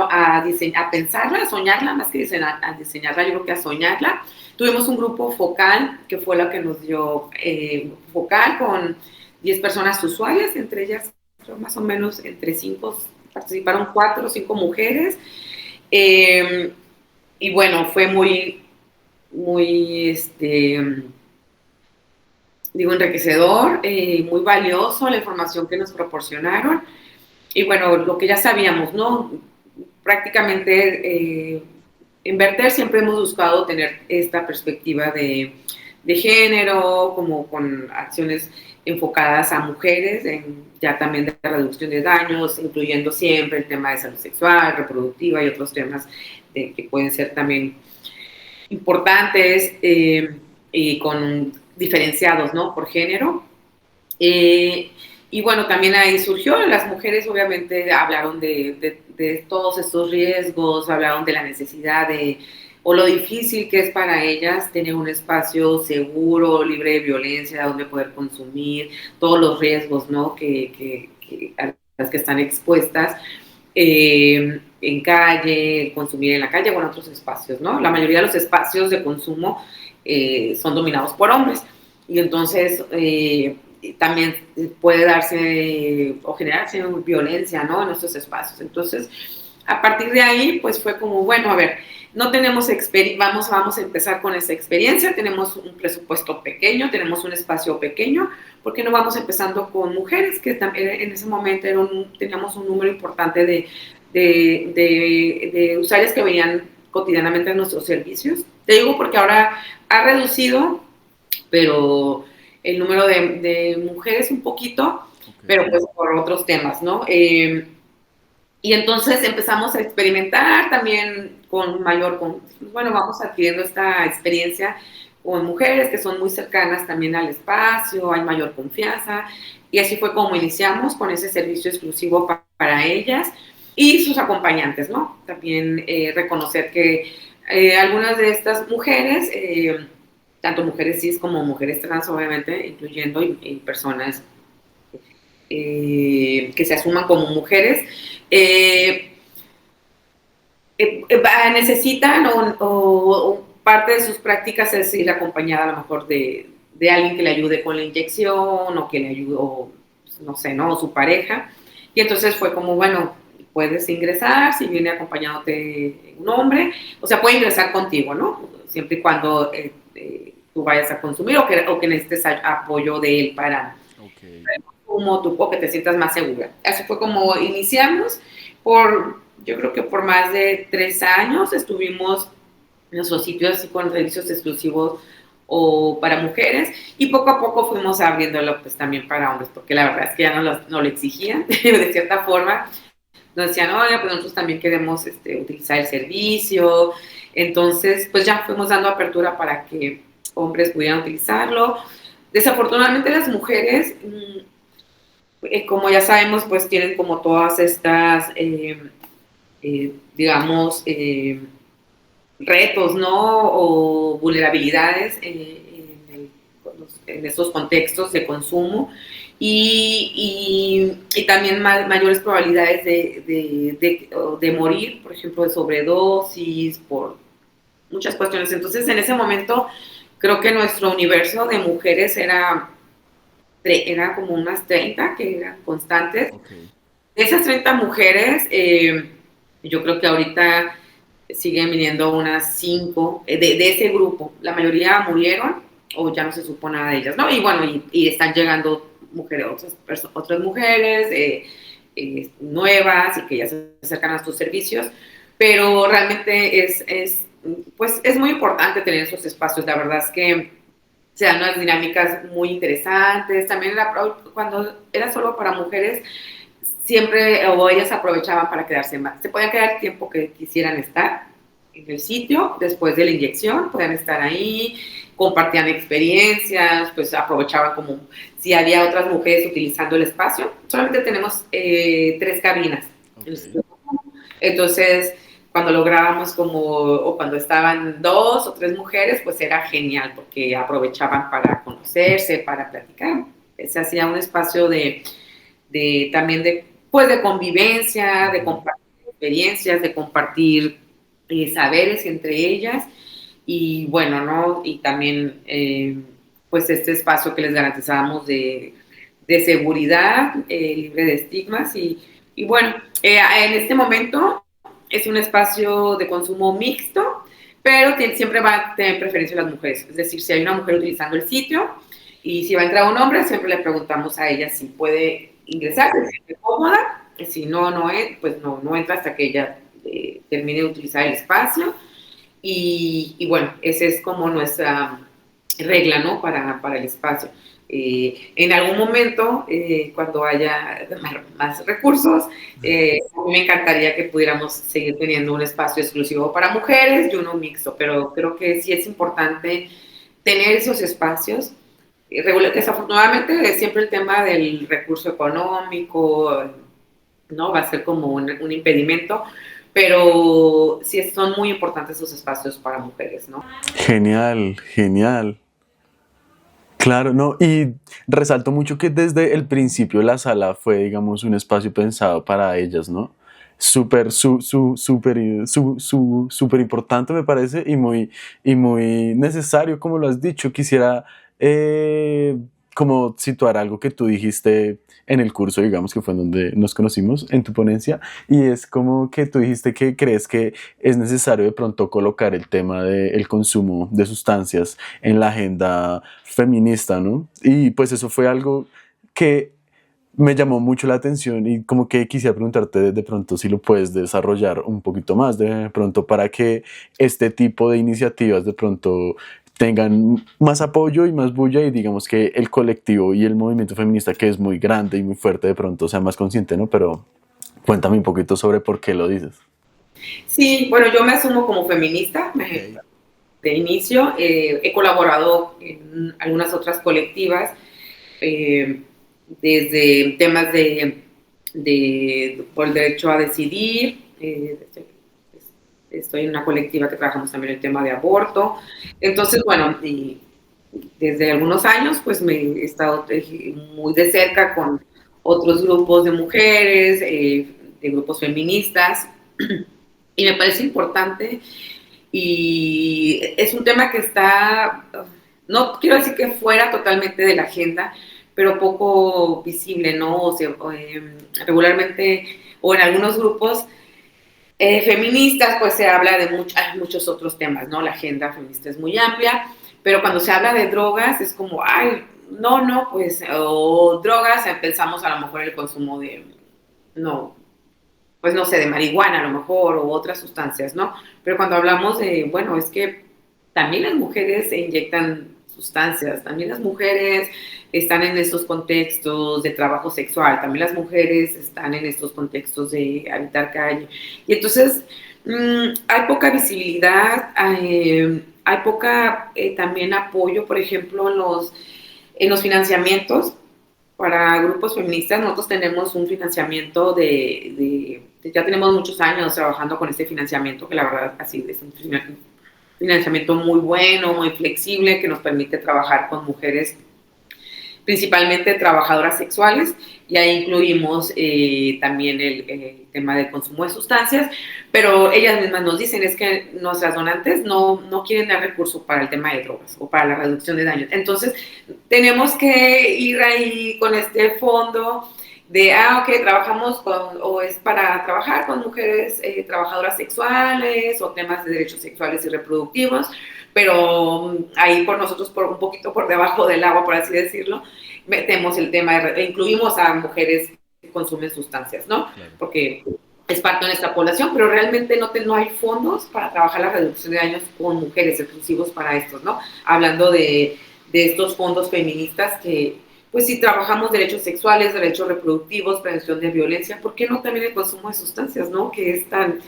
pensarla, a soñarla, más que a diseñarla, yo creo que a soñarla. Tuvimos un grupo focal, que fue la que nos dio focal, con 10 personas usuarias, entre ellas creo, más o menos entre 5, participaron 4 o 5 mujeres. Eh, y bueno, fue muy, digo, enriquecedor, muy valioso la información que nos proporcionaron. Y bueno, lo que ya sabíamos, ¿no? Prácticamente en Verter siempre hemos buscado tener esta perspectiva de género, como con acciones enfocadas a mujeres, ya también de reducción de daños, incluyendo siempre el tema de salud sexual, reproductiva y otros temas que pueden ser también importantes y con diferenciados, ¿no? Por género. Eh, y bueno, también ahí surgió, las mujeres obviamente hablaron de todos estos riesgos, hablaron de la necesidad o lo difícil que es para ellas tener un espacio seguro, libre de violencia, donde poder consumir, todos los riesgos, ¿no? A las que están expuestas en calle, consumir en la calle o en otros espacios, ¿no? La mayoría de los espacios de consumo son dominados por hombres y entonces también puede darse o generarse violencia, ¿no? En estos espacios. Entonces, a partir de ahí, pues fue como, bueno, a ver, no tenemos vamos a empezar con esa experiencia, tenemos un presupuesto pequeño, tenemos un espacio pequeño, ¿por qué no vamos empezando con mujeres? Que también en ese momento teníamos un número importante de usuarios que venían cotidianamente a nuestros servicios. Te digo porque ahora ha reducido, pero el número de mujeres un poquito, Okay. pero pues por otros temas, ¿no? Y entonces empezamos a experimentar también bueno, vamos adquiriendo esta experiencia con mujeres que son muy cercanas también al espacio, hay mayor confianza, y así fue como iniciamos con ese servicio exclusivo para ellas y sus acompañantes, ¿no? También reconocer que algunas de estas mujeres, tanto mujeres cis como mujeres trans, obviamente, incluyendo y personas que se asuman como mujeres, eh, necesitan o parte de sus prácticas es ir acompañada a lo mejor de alguien que le ayude con la inyección o que le ayude, o, no sé, ¿no? O su pareja. Y entonces fue como, bueno, puedes ingresar si viene acompañándote un hombre, o sea, puede ingresar contigo, ¿no? Siempre y cuando tú vayas a consumir o que necesites apoyo de él Ok. como tú o que te sientas más segura. Así fue como iniciamos. Yo creo que por más de 3 años estuvimos en nuestros sitios así con servicios exclusivos o para mujeres y poco a poco fuimos abriéndolo pues también para hombres, porque la verdad es que ya no lo exigían de cierta forma. Nos decían, oye, pues nosotros también queremos utilizar el servicio. Entonces, pues ya fuimos dando apertura para que hombres pudieran utilizarlo. Desafortunadamente las mujeres como ya sabemos, pues tienen como todas estas, digamos, retos, ¿no? O vulnerabilidades en estos contextos de consumo y también mayores probabilidades de morir, por ejemplo, de sobredosis, por muchas cuestiones. Entonces, en ese momento, creo que nuestro universo de mujeres era como unas 30 que eran constantes. Ok. De esas 30 mujeres, yo creo que ahorita siguen viniendo unas 5 de ese grupo. La mayoría murieron o ya no se supo nada de ellas, ¿no? Y bueno, y están llegando mujeres, otras mujeres nuevas y que ya se acercan a estos servicios, pero realmente pues es muy importante tener esos espacios. La verdad es que se dan unas dinámicas muy interesantes. También cuando era solo para mujeres, siempre o ellas aprovechaban para quedarse más. Se podían quedar el tiempo que quisieran estar en el sitio, después de la inyección, podían estar ahí, compartían experiencias, pues aprovechaban como si había otras mujeres utilizando el espacio. Solamente tenemos 3 cabinas. Ok. Entonces, cuando lográbamos o cuando estaban 2 o 3 mujeres, pues era genial porque aprovechaban para conocerse, para platicar. Se hacía un espacio también pues de convivencia, de Ujú. compartir experiencias, de compartir saberes entre ellas y bueno, ¿no? Y también pues este espacio que les garantizábamos de seguridad, libre de estigmas y bueno, en este momento es un espacio de consumo mixto, pero siempre va a tener preferencia las mujeres. Es decir, si hay una mujer utilizando el sitio y si va a entrar un hombre, siempre le preguntamos a ella si puede ingresar, si se siente cómoda. Si no, pues no entra hasta que ella termine de utilizar el espacio. Y bueno, esa es como nuestra regla, ¿no? Para el espacio. En algún momento, cuando haya más recursos, a mí me encantaría que pudiéramos seguir teniendo un espacio exclusivo para mujeres y uno mixto, pero creo que sí es importante tener esos espacios. Desafortunadamente, siempre el tema del recurso económico, ¿no? Va a ser como un impedimento, pero sí son muy importantes esos espacios para mujeres, ¿no? Genial, genial. Claro, no, y resalto mucho que desde el principio la sala fue, digamos, un espacio pensado para ellas, ¿no? Súper, súper importante me parece y muy necesario, como lo has dicho. Quisiera eh, como situar algo que tú dijiste en el curso, digamos, que fue en donde nos conocimos, en tu ponencia, y es como que tú dijiste que crees que es necesario de pronto colocar el tema del consumo de sustancias en la agenda feminista, ¿no? Y pues eso fue algo que me llamó mucho la atención y como que quisiera preguntarte de pronto si lo puedes desarrollar un poquito más de pronto para que este tipo de iniciativas de pronto tengan más apoyo y más bulla y digamos que el colectivo y el movimiento feminista que es muy grande y muy fuerte de pronto sea más consciente, ¿no? Pero Cuéntame un poquito sobre por qué lo dices. Sí, bueno, yo me asumo como feminista Ok. de inicio. He colaborado en algunas otras colectivas, eh, desde temas por el derecho a decidir. Estoy en una colectiva que trabajamos también el tema de aborto. Entonces, bueno, y desde algunos años, pues me he estado muy de cerca con otros grupos de mujeres, de grupos feministas, y me parece importante y es un tema que está, no quiero decir que fuera totalmente de la agenda, pero poco visible, ¿no? Regularmente, o en algunos grupos feministas, pues se habla de muchos otros temas, ¿no? La agenda feminista es muy amplia, pero cuando se habla de drogas es como, ay, no, pues, o drogas, pensamos a lo mejor en el consumo de, no, pues no sé, de marihuana a lo mejor, o otras sustancias, ¿no? Pero cuando hablamos de, bueno, es que también las mujeres se inyectan sustancias, también las mujeres están en estos contextos de trabajo sexual, también las mujeres están en estos contextos de habitar calle. Y entonces hay poca visibilidad, hay poca también apoyo, por ejemplo, en los financiamientos para grupos feministas. Nosotros tenemos un financiamiento ya tenemos muchos años trabajando con este financiamiento, que la verdad así es un financiamiento muy bueno, muy flexible, que nos permite trabajar con mujeres principalmente trabajadoras sexuales, y ahí incluimos también el tema del consumo de sustancias, pero ellas mismas nos dicen es que nuestras donantes no quieren dar recursos para el tema de drogas o para la reducción de daños. Entonces, tenemos que ir ahí con este fondo de, ok, trabajamos o es para trabajar con mujeres trabajadoras sexuales o temas de derechos sexuales y reproductivos, pero ahí por nosotros, por un poquito por debajo del agua, por así decirlo, metemos el tema, incluimos a mujeres que consumen sustancias, ¿no? Claro. Porque es parte de nuestra población, pero realmente no hay fondos para trabajar la reducción de daños con mujeres, exclusivos para estos, ¿no? Hablando de estos fondos feministas que, pues si trabajamos derechos sexuales, derechos reproductivos, prevención de violencia, ¿por qué no también el consumo de sustancias, ¿no? Que es tan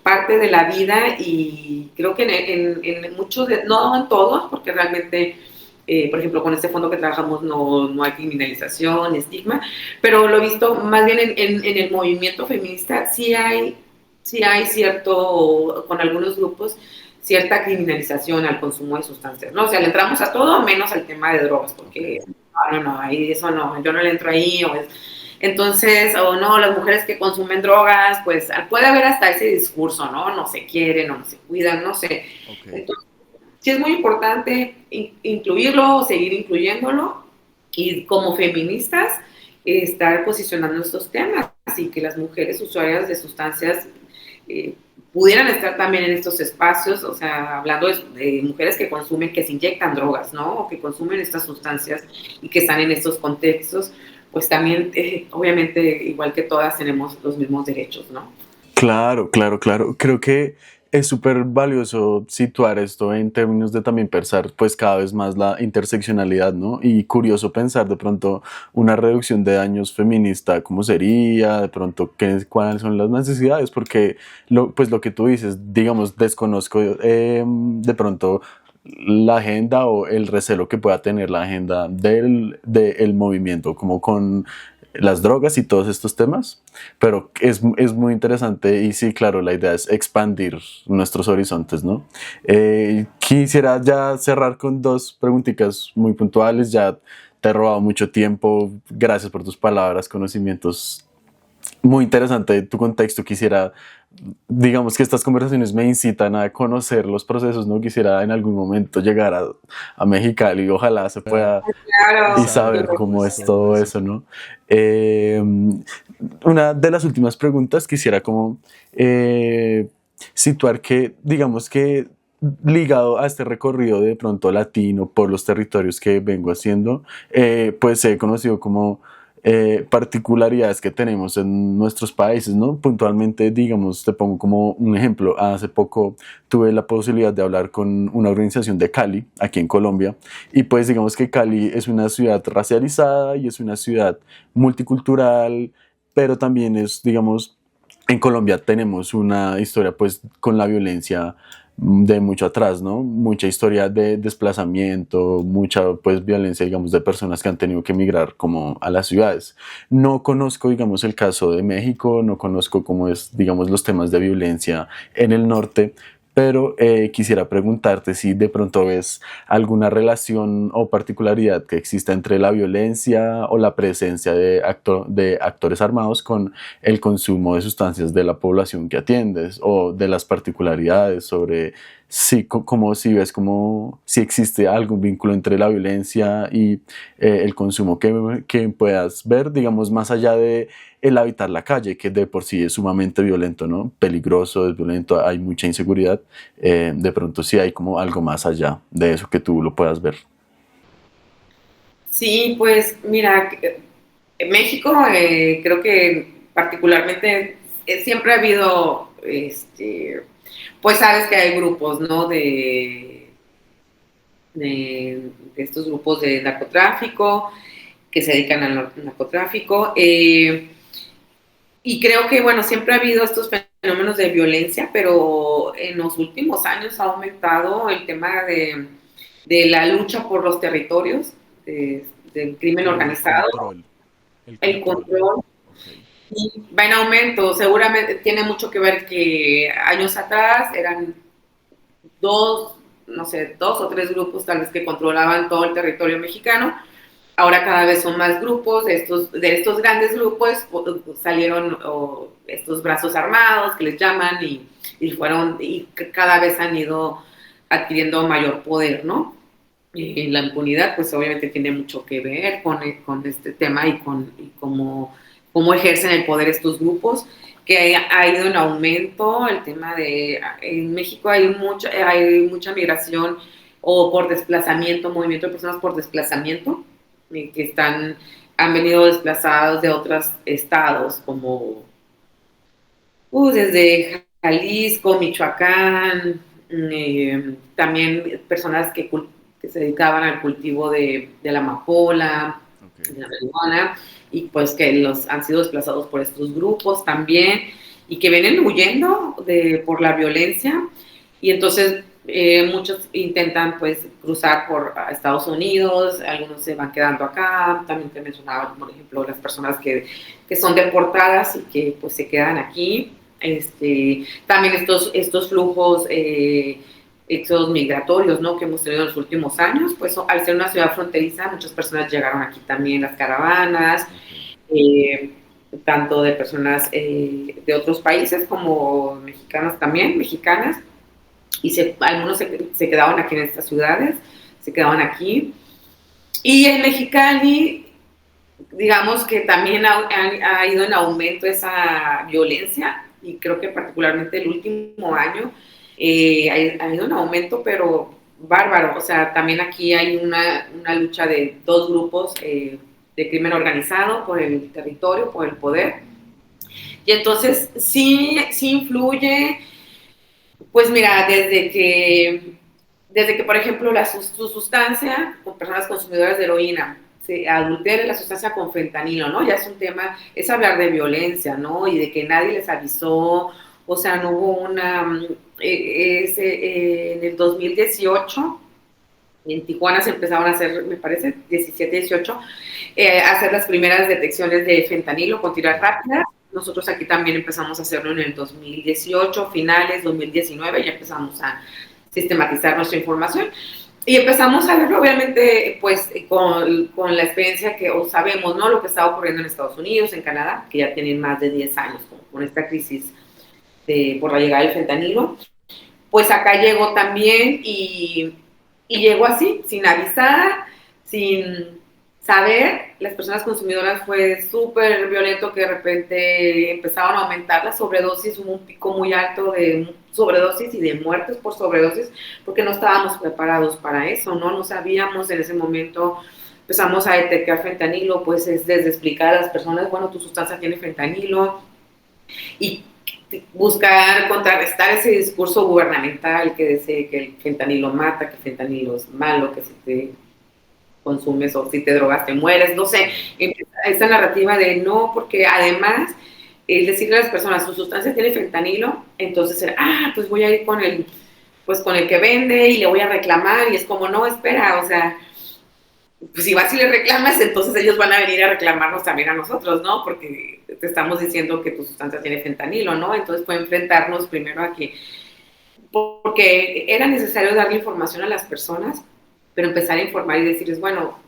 parte de la vida, y creo que en muchos, no en todos, porque realmente, por ejemplo, con este fondo que trabajamos no hay criminalización, estigma, pero lo he visto más bien en el movimiento feminista, sí hay cierto, con algunos grupos, cierta criminalización al consumo de sustancias, ¿no? O sea, le entramos a todo menos al tema de drogas, porque Ok. no, ahí eso no, yo no le entro ahí, entonces, o no, las mujeres que consumen drogas, pues puede haber hasta ese discurso, ¿no? No se quieren o no se cuidan, no sé. Ok. Entonces, sí es muy importante incluirlo, seguir incluyéndolo, y como feministas estar posicionando estos temas y que las mujeres usuarias de sustancias eh, pudieran estar también en estos espacios, o sea, hablando de mujeres que consumen, que se inyectan drogas, ¿no? O que consumen estas sustancias y que están en estos contextos, pues también, obviamente, igual que todas, tenemos los mismos derechos, ¿no? Claro, claro, claro. Creo que es súper valioso situar esto en términos de también pensar pues cada vez más la interseccionalidad, ¿no? Y curioso pensar de pronto una reducción de daños feminista, cómo sería, de pronto cuáles son las necesidades, porque pues lo que tú dices, digamos, desconozco de pronto la agenda o el recelo que pueda tener la agenda del movimiento, como con las drogas y todos estos temas, pero es muy interesante y sí, claro, la idea es expandir nuestros horizontes, ¿no? Quisiera ya cerrar con dos preguntitas muy puntuales, ya te he robado mucho tiempo, gracias por tus palabras, conocimientos, muy interesante tu contexto. Quisiera, digamos que estas conversaciones me incitan a conocer los procesos, ¿no? Quisiera en algún momento llegar a Mexicali y ojalá se pueda y Claro, saber cómo es todo eso, ¿no? Eh, una de las últimas preguntas quisiera como situar que, digamos que ligado a este recorrido de pronto latino por los territorios que vengo haciendo, pues he conocido como particularidades que tenemos en nuestros países, ¿no? Puntualmente, digamos, te pongo como un ejemplo. Hace poco tuve la posibilidad de hablar con una organización de Cali, aquí en Colombia, y pues digamos que Cali es una ciudad racializada y es una ciudad multicultural, pero también es, digamos, en Colombia tenemos una historia pues con la violencia de mucho atrás, ¿no? Mucha historia de desplazamiento, mucha pues violencia, digamos, de personas que han tenido que emigrar como a las ciudades. No conozco, digamos, el caso de México, no conozco cómo es, digamos, los temas de violencia en el norte, pero quisiera preguntarte si de pronto ves alguna relación o particularidad que exista entre la violencia o la presencia de actores armados con el consumo de sustancias de la población que atiendes o de las particularidades sobre si, como si ves como si existe algún vínculo entre la violencia y el consumo que puedas ver, digamos, más allá de el habitar la calle, que de por sí es sumamente violento, ¿no? Peligroso, es violento, hay mucha inseguridad. De pronto sí hay como algo más allá de eso que tú lo puedas ver. Sí, pues mira, en México creo que particularmente siempre ha habido, pues sabes que hay grupos, ¿no? De estos grupos de narcotráfico que se dedican al narcotráfico. Y creo que, bueno, siempre ha habido estos fenómenos de violencia, pero en los últimos años ha aumentado el tema de la lucha por los territorios, del crimen Como el organizado, control, el el control. control, Ok. y va en aumento. Seguramente tiene mucho que ver que años atrás eran dos, no sé, dos o tres grupos tal vez que controlaban todo el territorio mexicano. Ahora cada vez son más grupos, de estos grandes grupos salieron estos brazos armados que les llaman y cada vez han ido adquiriendo mayor poder, ¿no? Y la impunidad pues obviamente tiene mucho que ver con este tema y cómo ejercen el poder estos grupos, que ha ido en aumento el tema en México hay mucha migración o por desplazamiento, movimiento de personas por desplazamiento, que han venido desplazados de otros estados, como desde Jalisco, Michoacán, también personas que se dedicaban al cultivo de la amapola, Ok. de la marihuana, y pues que los han sido desplazados por estos grupos también, y que vienen huyendo por la violencia, y entonces muchos intentan pues cruzar por Estados Unidos, algunos se van quedando acá, también te mencionaba, por ejemplo, las personas que son deportadas y que pues se quedan aquí, también estos flujos estos migratorios, ¿no? Que hemos tenido en los últimos años, pues al ser una ciudad fronteriza, muchas personas llegaron aquí también, las caravanas, Ok. eh, tanto de personas de otros países como mexicanas también, mexicanas, y algunos se quedaban aquí en estas ciudades, se quedaban aquí. Y en Mexicali, digamos que también ha ido en aumento esa violencia, y creo que particularmente el último año ha ido en aumento, pero bárbaro. O sea, también aquí hay una lucha de dos grupos de crimen organizado por el territorio, por el poder. Y entonces sí influye, pues mira, desde que por ejemplo, su sustancia, con personas consumidoras de heroína, se adultere la sustancia con fentanilo, ¿no? Ya es un tema, es hablar de violencia, ¿no? Y de que nadie les avisó, o sea, no hubo en el 2018, en Tijuana se empezaron a hacer, me parece, 17, 18, hacer las primeras detecciones de fentanilo con tiras Wow. rápidas. Nosotros aquí también empezamos a hacerlo en el 2018, finales 2019, ya empezamos a sistematizar nuestra información. Y empezamos a verlo, obviamente, pues con la experiencia que sabemos, ¿no? Lo que está ocurriendo en Estados Unidos, en Canadá, que ya tienen más de 10 años con esta crisis por la llegada del fentanilo. Pues acá llegó también y llegó así, sin avisar, sin saber. Las personas consumidoras fue súper violento, que de repente empezaron a aumentar las sobredosis, hubo un pico muy alto de sobredosis y de muertes por sobredosis, porque no estábamos preparados para eso, no sabíamos en ese momento. Empezamos a detectar fentanilo, pues es desde explicar a las personas, bueno, tu sustancia tiene fentanilo, y buscar contrarrestar ese discurso gubernamental que dice que el fentanilo mata, que el fentanilo es malo, que si te consumes o si te drogas te mueres, no sé, Claro. esta narrativa de no, porque además decirle a las personas, su sustancia tiene fentanilo, entonces, pues voy a ir pues con el que vende y le voy a reclamar, y es como, no, espera, o sea, pues si vas y le reclamas, entonces ellos van a venir a reclamarnos también a nosotros, ¿no? Porque te estamos diciendo que tu sustancia tiene fentanilo, ¿no? Entonces fue enfrentarnos primero a que, porque era necesario darle información a las personas, pero empezar a informar y decirles, bueno,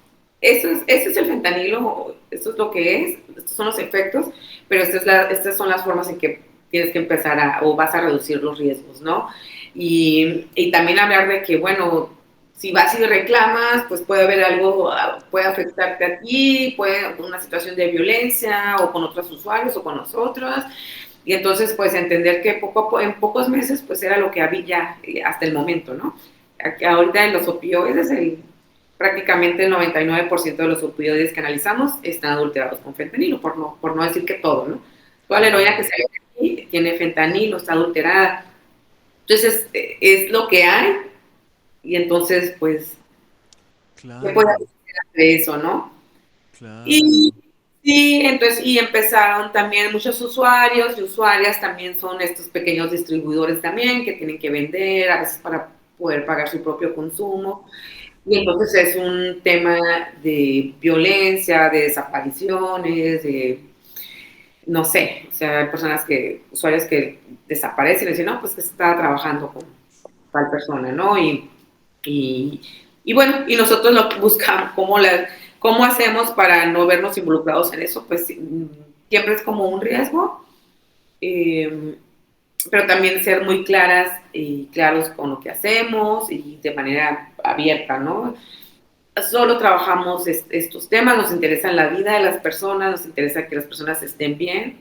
este es el fentanilo, esto es lo que es, estos son los efectos, pero estas son las formas en que tienes que empezar o vas a reducir los riesgos, ¿no? Y también hablar de que, bueno, si vas y reclamas, pues puede haber algo, puede afectarte a ti, puede una situación de violencia o con otros usuarios o con nosotros. Y entonces, pues entender que en pocos meses, pues era lo que había hasta el momento, ¿no? Ahorita en los opioides, prácticamente el 99% de los opioides que analizamos están adulterados con fentanilo, por no decir que todo, ¿no? Toda la heroína que sale de aquí tiene fentanilo, está adulterada. Entonces, es lo que hay, y entonces, pues, ¿qué puede Claro, hacer de eso, no? Y claro. sí, entonces, y empezaron también muchos usuarios y usuarias, también son estos pequeños distribuidores también que tienen que vender, a veces para poder pagar su propio consumo. Y entonces es un tema de violencia, de desapariciones, no sé, o sea, hay usuarios que desaparecen y dicen, no, pues que se estaba trabajando con tal persona, ¿no? Y, y bueno, y nosotros lo buscamos, cómo hacemos para no vernos involucrados en eso, pues siempre es como un riesgo, eh, pero también ser muy claras y claros con lo que hacemos y de manera abierta, ¿no? Solo trabajamos estos temas, nos interesa la vida de las personas, nos interesa que las personas estén bien,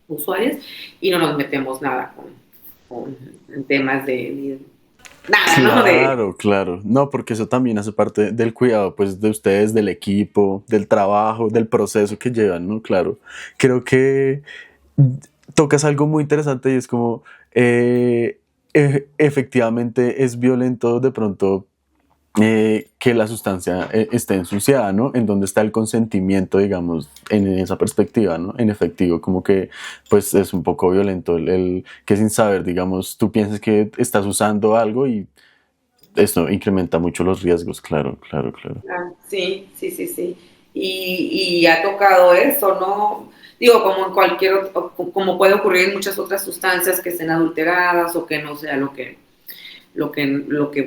usuarios, y no nos metemos nada con temas de nada, ¿no? Claro, claro. No, porque eso también hace parte del cuidado, pues, de ustedes, del equipo, del trabajo, del proceso que llevan, ¿no? Claro. Creo que tocas algo muy interesante y es como, efectivamente es violento de pronto que la sustancia esté ensuciada, ¿no? En donde está el consentimiento, digamos, en esa perspectiva, ¿no? En efectivo, como que, pues, es un poco violento el que sin saber, digamos, tú piensas que estás usando algo y esto incrementa mucho los riesgos, claro, claro, claro. Sí, sí, sí, sí. Y ha tocado eso, ¿no? Digo, como en como puede ocurrir en muchas otras sustancias que estén adulteradas o que no sea lo que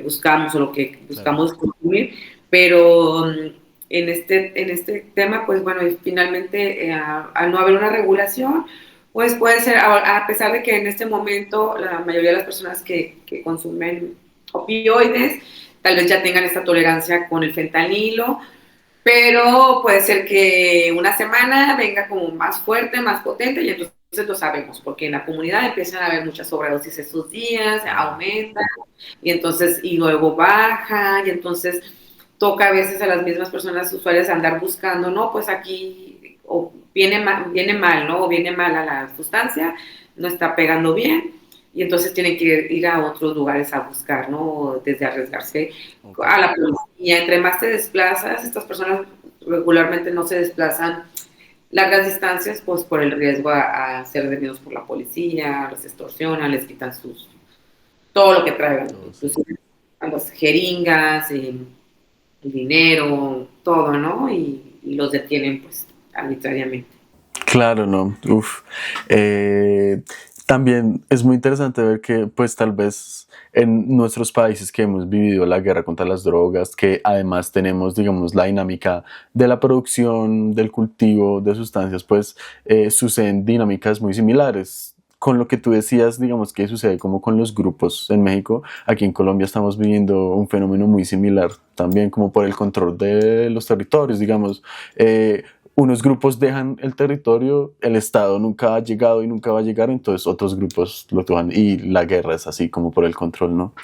buscamos o lo que Claro. buscamos consumir, pero en este tema, pues bueno, finalmente al no haber una regulación, pues puede ser, a pesar de que en este momento la mayoría de las personas que consumen opioides tal vez ya tengan esta tolerancia con el fentanilo, pero puede ser que una semana venga como más fuerte, más potente, y entonces lo sabemos, porque en la comunidad empiezan a haber muchas sobredosis estos días, Claro. aumenta, y entonces, y luego baja, y entonces toca a veces a las mismas personas usuarias andar buscando, no, pues aquí o viene mal, ¿no? O viene mal a la sustancia, no está pegando bien, y entonces tienen que ir a otros lugares a buscar, ¿no? Desde arriesgarse Ok. a la policía. Entre más te desplazas, estas personas regularmente no se desplazan largas distancias, pues por el riesgo a ser detenidos por la policía, los extorsionan, les quitan todo lo que traigan, Todo, sí. inclusive a las jeringas, el dinero, todo, ¿no? Y los detienen pues arbitrariamente. Claro, no. Uf. Eh, También es muy interesante ver que, pues, tal vez en nuestros países que hemos vivido la guerra contra las drogas, que además tenemos, digamos, la dinámica de la producción, del cultivo de sustancias, pues, suceden dinámicas muy similares. Con lo que tú decías, digamos que sucede como con los grupos en México, aquí en Colombia estamos viviendo un fenómeno muy similar, también como por el control de los territorios, digamos. Unos grupos dejan el territorio, el Estado nunca ha llegado y nunca va a llegar, entonces otros grupos lo toman y la guerra es así como por el control, ¿no?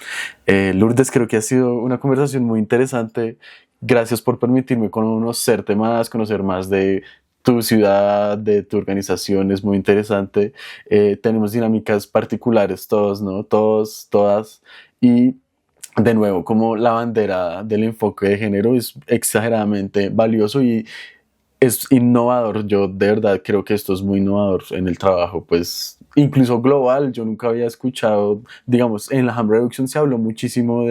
Lourdes, creo que ha sido una conversación muy interesante. Gracias por permitirme conocerte más, conocer más de tu ciudad, de tu organización, es muy interesante. Tenemos dinámicas particulares todos, ¿no? Todos, todas. Y de nuevo, como la bandera del enfoque de género es exageradamente valioso y es innovador. Yo de verdad creo que esto es muy innovador en el trabajo, pues incluso global. Yo nunca había escuchado, digamos, en la Harm Reduction se habló muchísimo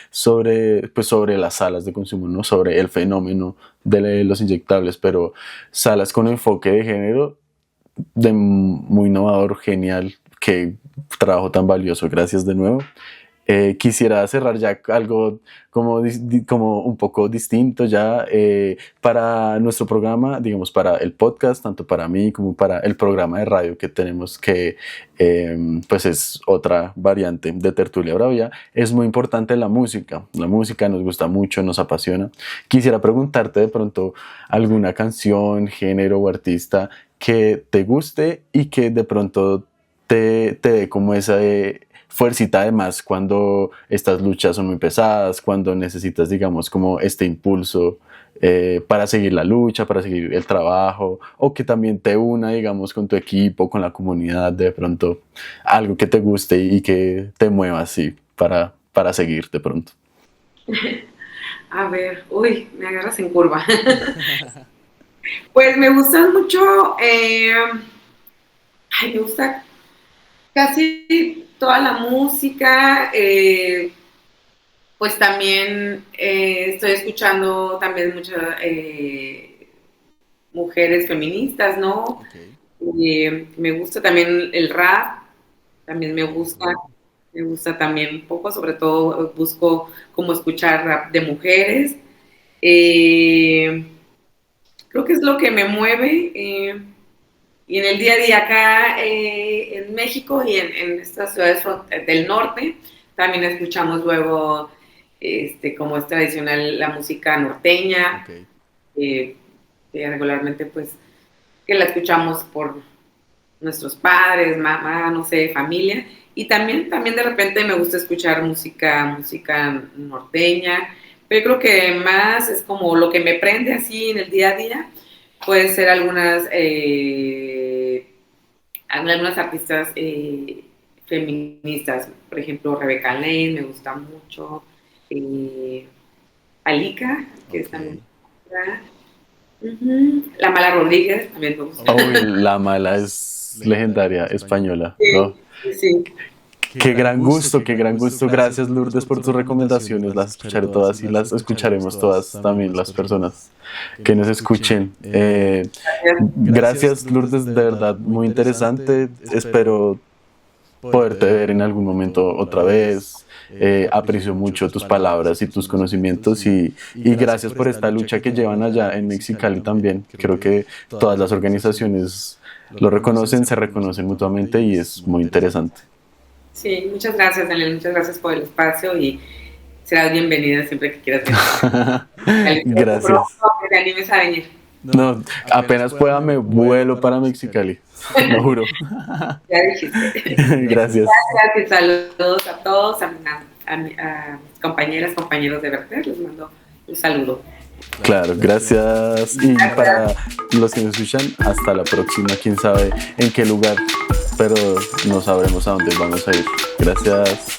sobre las salas de consumo, ¿no? Sobre el fenómeno de los inyectables, pero salas con enfoque de género, muy innovador, genial, qué trabajo tan valioso. Gracias de nuevo. Quisiera cerrar ya algo como un poco distinto ya para nuestro programa, digamos, para el podcast, tanto para mí como para el programa de radio que tenemos, que pues es otra variante de Tertulia Bravía. Es muy importante la música nos gusta mucho, nos apasiona. Quisiera preguntarte de pronto alguna canción, género o artista que te guste y que de pronto te dé como esa fuercita además cuando estas luchas son muy pesadas, cuando necesitas, digamos, como este impulso para seguir la lucha, para seguir el trabajo, o que también te una, digamos, con tu equipo, con la comunidad, de pronto algo que te guste y que te mueva así para seguir de pronto. A ver, uy, me agarras en curva. Pues me gustan mucho, me gusta casi toda la música, pues también estoy escuchando también muchas mujeres feministas, ¿no? Okay. Me gusta también el rap, también me gusta también un poco, sobre todo busco como escuchar rap de mujeres. Creo que es lo que me mueve. Y en el día a día acá en México y en estas ciudades del norte, también escuchamos luego, como es tradicional, la música norteña, que regularmente pues que la escuchamos por nuestros padres, mamá, no sé, familia. Y también de repente me gusta escuchar música norteña, pero creo que más es como lo que me prende así en el día a día. Puede ser algunas artistas feministas, por ejemplo, Rebeca Lane, me gusta mucho, Alika, que está muy La Mala Rodríguez, también me gusta. La Mala es legendaria, española. Sí, ¿no? Sí. Qué gran gusto. Gracias, Lourdes, por tus recomendaciones. Las escucharé todas y las escucharemos todas también las personas que nos escuchen. Gracias, Lourdes, de verdad, muy interesante. Espero poderte ver en algún momento otra vez. Aprecio mucho tus palabras y tus conocimientos y gracias por esta lucha que llevan allá en Mexicali también. Creo que todas las organizaciones lo reconocen, se reconocen mutuamente y es muy interesante. Sí, muchas gracias, Daniel, muchas gracias por el espacio y serás bienvenida siempre que quieras venir. Gracias. Que te animes a venir. No, apenas pueda me vuelo para Mexicali, lo juro. Ya dijiste. Gracias. Gracias, saludos a todos, a mis compañeras, compañeros de Verter, les mando un saludo. Claro, gracias. Y para los que nos escuchan, hasta la próxima. Quién sabe en qué lugar, pero no sabremos a dónde vamos a ir. Gracias.